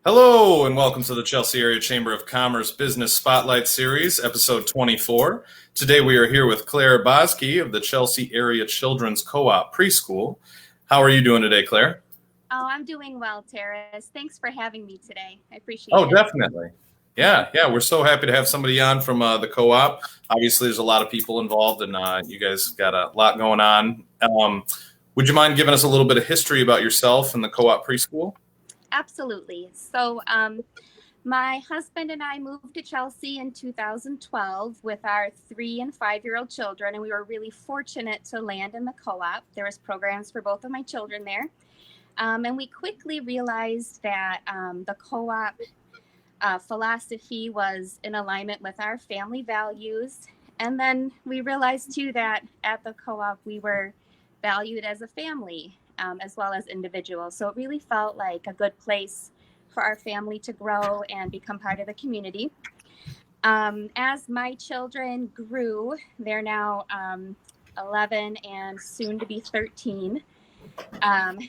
Hello, and welcome to the Chelsea Area Chamber of Commerce Business Spotlight Series, episode 24. Today we are here with Claire Bosky of the Chelsea Area Children's Co-op Preschool. How are you doing today, Claire? Oh, I'm doing well, Terrace. Thanks for having me today. I appreciate Oh, it. definitely. Yeah, we're so happy to have somebody on from the co-op. Obviously, there's a lot of people involved, and you guys got a lot going on. Would you mind giving us a little bit of history about yourself and the co-op preschool? Absolutely. So, my husband and I moved to Chelsea in 2012 with our 3 and 5-year-old children, and we were really fortunate to land in the co-op. There was programs for both of my children there. And we quickly realized that the co-op philosophy was in alignment with our family values. And then we realized too that at the co-op we were valued as a family as well as individuals. So it really felt like a good place for our family to grow and become part of the community. As my children grew, they're now 11 and soon to be 13.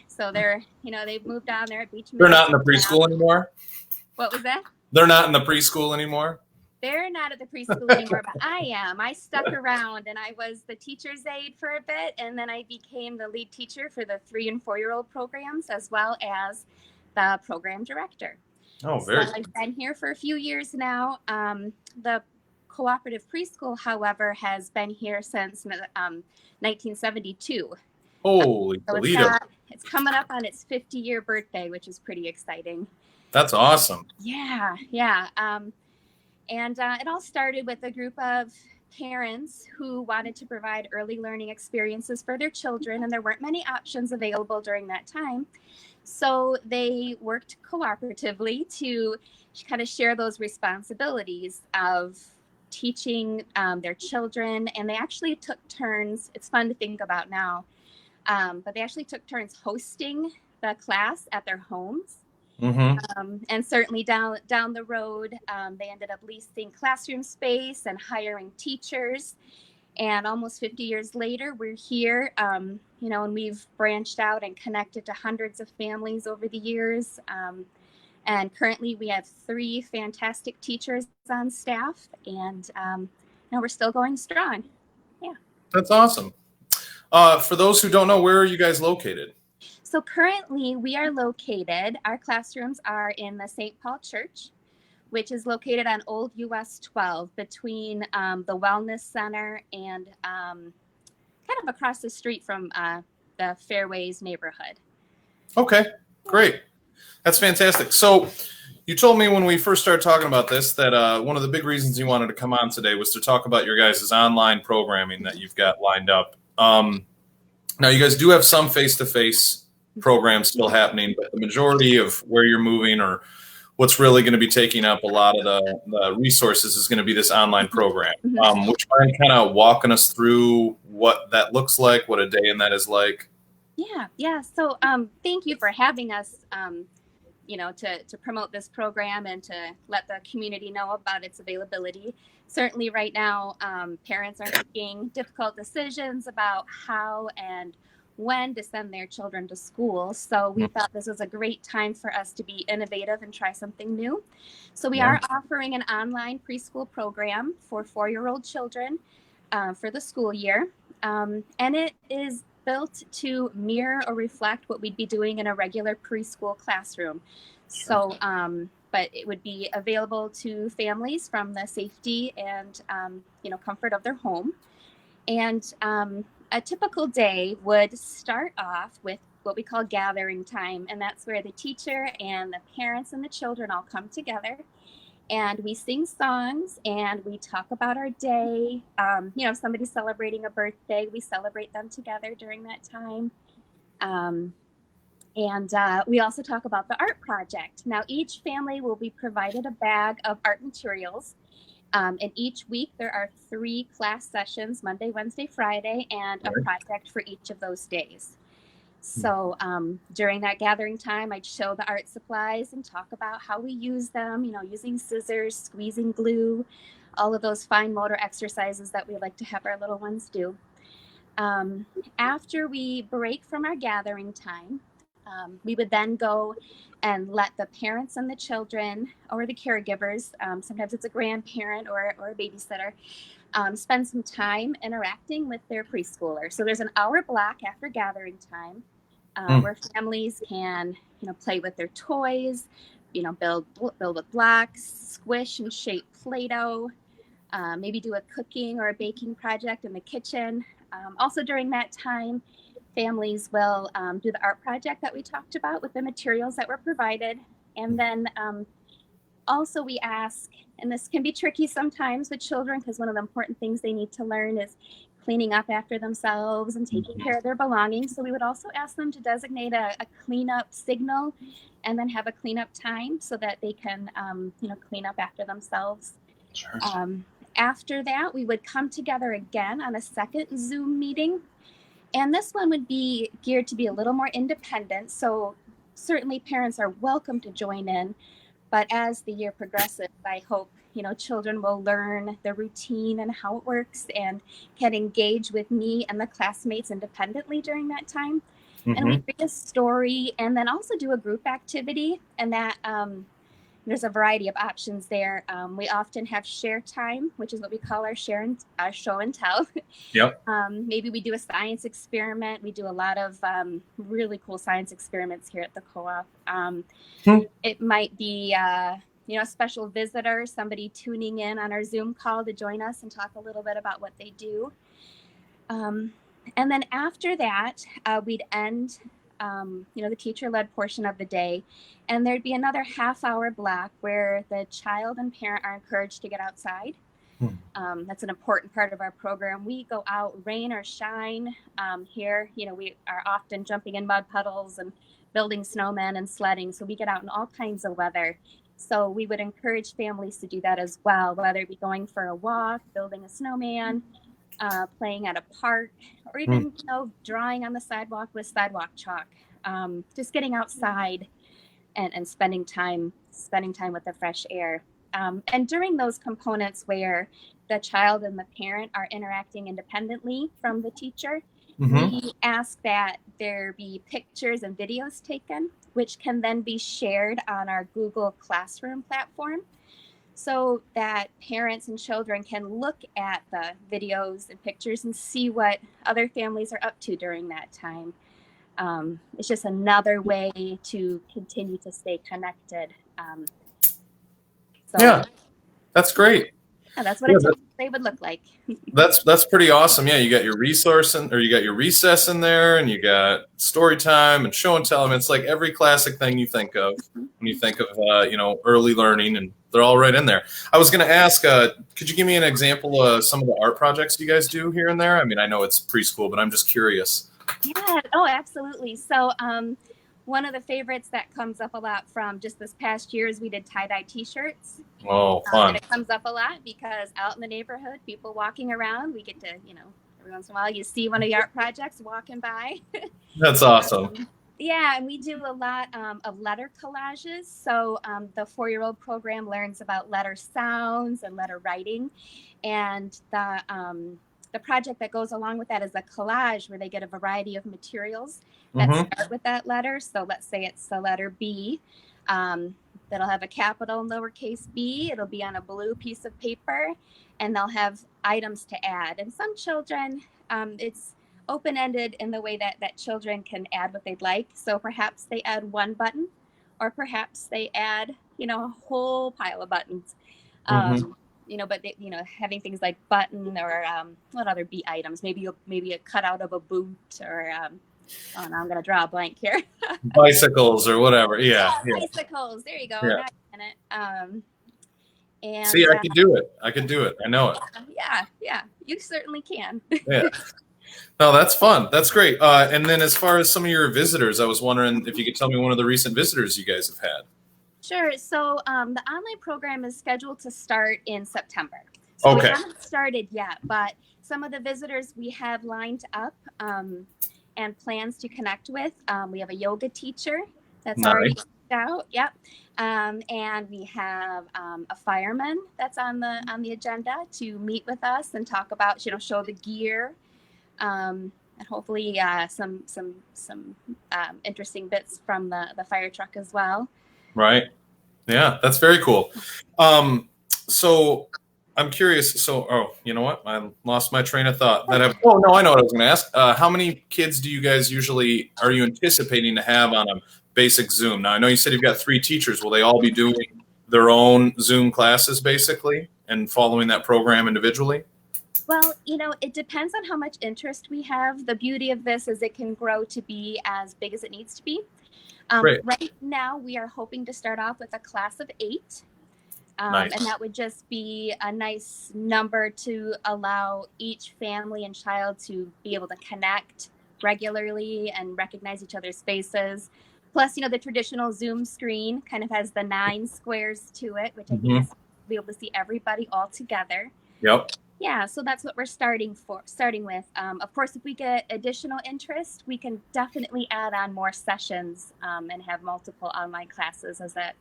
So they've moved on. They're at Beach They're Middle not in the School now. preschool anymore? What was that? They're not in the preschool anymore? They're not at the preschool anymore, but I am. I stuck around and I was the teacher's aide for a bit, and then I became the lead teacher for the 3 and 4-year-old programs as well as the program director. Oh, So very I've been here for a few years now. The cooperative preschool, however, has been here since 1972. Holy So Toledo. it's coming up on its 50-year birthday, which is pretty exciting. That's awesome. Yeah. And it all started with a group of parents who wanted to provide early learning experiences for their children, and there weren't many options available during that time. So they worked cooperatively to kind of share those responsibilities of teaching their children, and they actually took turns. It's fun to think about now, but they actually took turns hosting the class at their homes. And certainly down the road, they ended up leasing classroom space and hiring teachers. And almost 50 years later, we're here, and we've branched out and connected to hundreds of families over the years. And currently, we have 3 fantastic teachers on staff, and we're still going strong. Yeah. That's awesome. For those who don't know, where are you guys located? So currently we are located, our classrooms are in the St. Paul Church, which is located on Old US 12 between the Wellness Center and kind of across the street from the Fairways neighborhood. Okay, great. That's fantastic. So you told me when we first started talking about this that one of the big reasons you wanted to come on today was to talk about your guys' online programming that you've got lined up. Now, you guys do have some face-to-face programs still happening, but the majority of where you're moving or what's really going to be taking up a lot of the resources is going to be this online program. Would you mind kind of walking us through what that looks like, what a day in that is like? Yeah. So thank you for having us, to promote this program and to let the community know about its availability. Certainly right now, parents are making difficult decisions about how and when to send their children to school. So we thought this was a great time for us to be innovative and try something new. So we are offering an online preschool program for 4-year-old children for the school year. And it is built to mirror or reflect what we'd be doing in a regular preschool classroom. So, but it would be available to families from the safety and, comfort of their home. And a typical day would start off with what we call gathering time. And that's where the teacher and the parents and the children all come together. And we sing songs and we talk about our day. If somebody's celebrating a birthday, we celebrate them together during that time. And we also talk about the art project. Now, each family will be provided a bag of art materials. And each week there are 3 class sessions, Monday, Wednesday, Friday, and a project for each of those days. So during that gathering time, I'd show the art supplies and talk about how we use them, using scissors, squeezing glue, all of those fine motor exercises that we like to have our little ones do. After we break from our gathering time, We would then go and let the parents and the children or the caregivers, sometimes it's a grandparent or a babysitter, spend some time interacting with their preschooler. So there's an hour block after gathering time where families can, play with their toys, build with blocks, squish and shape Play-Doh, maybe do a cooking or a baking project in the kitchen. Also during that time, families will do the art project that we talked about with the materials that were provided. And then also we ask, and this can be tricky sometimes with children because one of the important things they need to learn is cleaning up after themselves and taking care of their belongings. So we would also ask them to designate a cleanup signal and then have a cleanup time so that they can, clean up after themselves. Sure. After that, we would come together again on a second Zoom meeting. And this one would be geared to be a little more independent. So certainly parents are welcome to join in. But as the year progresses, I hope, children will learn the routine and how it works and can engage with me and the classmates independently during that time. And we read a story and then also do a group activity. And that there's a variety of options there. We often have share time, which is what we call our show and tell. Yep. Maybe we do a science experiment. We do a lot of really cool science experiments here at the co-op. It might be, a special visitor, somebody tuning in on our Zoom call to join us and talk a little bit about what they do. And then after that, we'd end the teacher-led portion of the day, and there'd be another half-hour block where the child and parent are encouraged to get outside. That's an important part of our program. We go out, rain or shine. Here, we are often jumping in mud puddles and building snowmen and sledding, so we get out in all kinds of weather. So we would encourage families to do that as well, whether it be going for a walk, building a snowman, playing at a park, or even drawing on the sidewalk with sidewalk chalk. Just getting outside and spending time with the fresh air. And during those components where the child and the parent are interacting independently from the teacher, we ask that there be pictures and videos taken, which can then be shared on our Google Classroom platform, so that parents and children can look at the videos and pictures and see what other families are up to during that time. It's just another way to continue to stay connected. Yeah, that's great. Yeah, that's what a typical day would look like. That's pretty awesome. Yeah, you got your you got your recess in there, and you got story time and show and tell. I mean, it's like every classic thing you think of when you think of early learning, and they're all right in there. I was going to ask, could you give me an example of some of the art projects you guys do here and there? I mean, I know it's preschool, but I'm just curious. Yeah. Oh, absolutely. So one of the favorites that comes up a lot from just this past year is we did tie-dye t-shirts. Oh, fun. And it comes up a lot because out in the neighborhood, people walking around, we get to, every once in a while you see one of the art projects walking by. That's awesome. Yeah, and we do a lot of letter collages. So the 4-year-old program learns about letter sounds and letter writing. And the project that goes along with that is a collage where they get a variety of materials that start with that letter. So let's say it's the letter B. That'll have a capital and lowercase b. It'll be on a blue piece of paper, and they'll have items to add. And some children, it's open-ended in the way that children can add what they'd like. So perhaps they add one button, or perhaps they add, a whole pile of buttons. But they, having things like button or what other B items? Maybe a cutout of a boot, or oh, now I'm going to draw a blank here. Bicycles or whatever. Yeah. Bicycles. There you go. Yeah. And see, I could do it. I know it. Yeah. You certainly can. Yeah. No, that's fun. That's great. And then as far as some of your visitors, I was wondering if you could tell me one of the recent visitors you guys have had. Sure. So the online program is scheduled to start in September. So we haven't started yet, but some of the visitors we have lined up and plans to connect with. We have a yoga teacher that's already out. Yep. And we have a fireman that's on the agenda to meet with us and talk about, show the gear. and hopefully some interesting bits from the fire truck as well. Right. Yeah, that's very cool. So I'm curious. So, oh, you know what? I lost my train of thought. Oh no, I know what I was going to ask. How many kids do you guys usually are you anticipating to have on a basic Zoom? Now, I know you said you've got 3 teachers. Will they all be doing their own Zoom classes basically and following that program individually? Well, it depends on how much interest we have. The beauty of this is it can grow to be as big as it needs to be. Right now, we are hoping to start off with a class of 8. Nice. And that would just be a nice number to allow each family and child to be able to connect regularly and recognize each other's faces. Plus, the traditional Zoom screen kind of has the 9 squares to it, which I think is be able to see everybody all together. Yep. Yeah, so that's what we're starting with. Of course, if we get additional interest, we can definitely add on more sessions and have multiple online classes as that,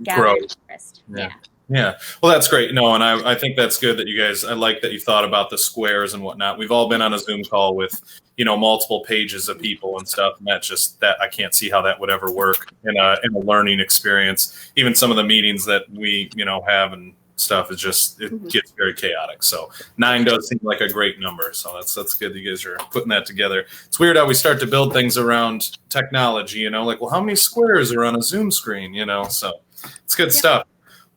gather interest. Yeah. Yeah. Well, that's great. No, and I think that's good that you guys, I like that you thought about the squares and whatnot. We've all been on a Zoom call with, multiple pages of people and stuff. And that I can't see how that would ever work in a learning experience. Even some of the meetings that we, have and stuff is just, it gets very chaotic. So 9 does seem like a great number. So that's good that you guys are putting that together. It's weird how we start to build things around technology, like, well, how many squares are on a Zoom screen, so it's good stuff.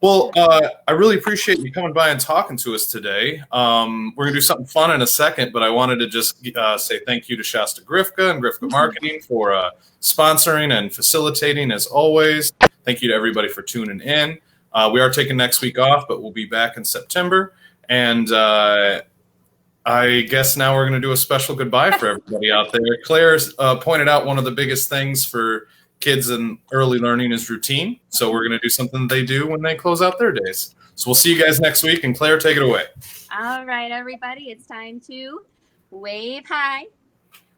Well, I really appreciate you coming by and talking to us today. We're going to do something fun in a second, but I wanted to just say thank you to Shasta Grifka and Grifka Marketing for sponsoring and facilitating as always. Thank you to everybody for tuning in. We are taking next week off, but we'll be back in September. And I guess now we're going to do a special goodbye for everybody out there. Claire's pointed out one of the biggest things for kids in early learning is routine. So we're going to do something they do when they close out their days. So we'll see you guys next week. And Claire, take it away. All right, everybody. It's time to wave high,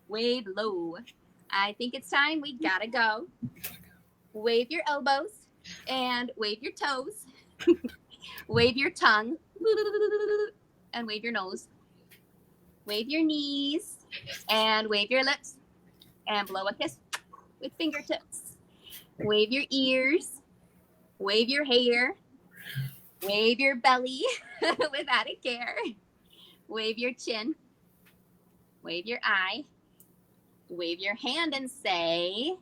wave low. I think it's time. We got to go. Wave your elbows and wave your toes. Wave your tongue and wave your nose. Wave your knees and wave your lips and blow a kiss with fingertips. Wave your ears, wave your hair, wave your belly with added care. Wave your chin, wave your eye, wave your hand and say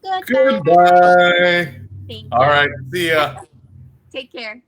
goodbye. Goodbye. Thank you. All right. See ya. Take care.